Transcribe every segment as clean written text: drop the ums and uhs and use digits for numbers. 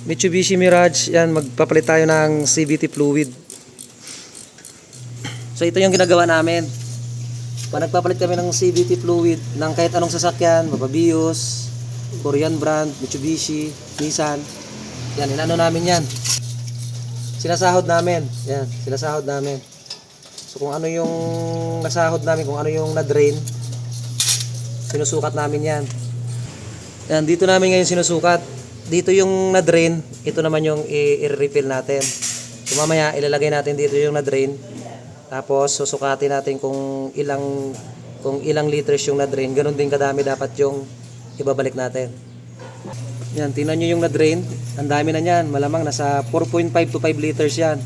Mitsubishi Mirage, yan, magpapalit tayo ng CVT fluid. So ito yung ginagawa namin. Pag nagpapalit kami ng CVT fluid ng kahit anong sasakyan, Mapabios, Korean brand, Mitsubishi, Nissan, yan, inano namin yan. Sinasahod namin. Yan, sinasahod namin. So kung ano yung nasahod namin, kung ano yung na-drain, sinusukat namin yan. Yan, dito namin ngayon sinusukat. Dito yung na-drain, ito naman yung i-refill natin. So mamaya ilalagay natin dito yung na-drain. Tapos susukatin natin kung ilang liters yung na-drain. Ganon din kadami dapat yung ibabalik natin. Yan, tingnan nyo yung na-drain. Ang dami na yan. Malamang nasa 4.5 to 5 liters yan.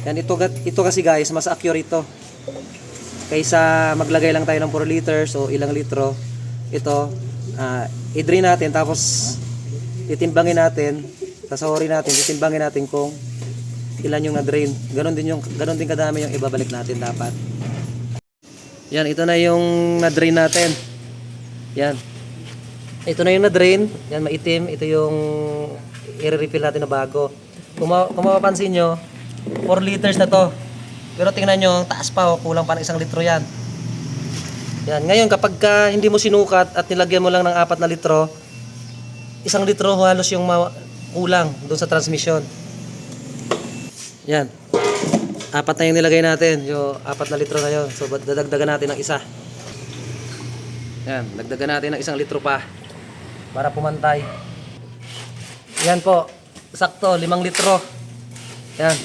Yan, ito kasi guys, mas accurate ito. Kaysa maglagay lang tayo ng 4 liters o ilang litro. Ito, i-drain natin tapos titimbangin natin. Sasahorin natin, titimbangin natin kung ilan yung na-drain. Ganon din kadami yung ibabalik natin dapat. Yan, ito na yung na-drain natin. Yan. Ito na yung na-drain. Yan, maitim. Ito yung i-refill natin na bago. Kung mapapansin nyo, 4 liters na to. Pero tingnan nyo, taas pa. Kulang pa ng 1 litro yan. Yan. Ngayon, kapag hindi mo sinukat at nilagyan mo lang ng 4 na litro, 1 litro halos yung kulang doon sa transmission. Yan. 4 na yung nilagay natin. Yung 4 na litro na yun. So, dadagdagan natin ng 1. Yan. Dagdagan natin ng 1 litro pa. Para pumantay. Yan po. Sakto. 5 litro. Yan.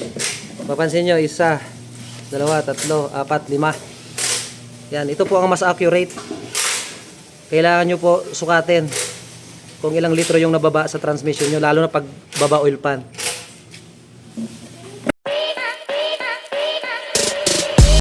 Mapansin nyo. 1, 2, 3, 4, 5. Yan. Ito po ang mas accurate. Kailangan nyo po sukatin kung ilang litro yung nababa sa transmission nyo. Lalo na pag baba oil pan.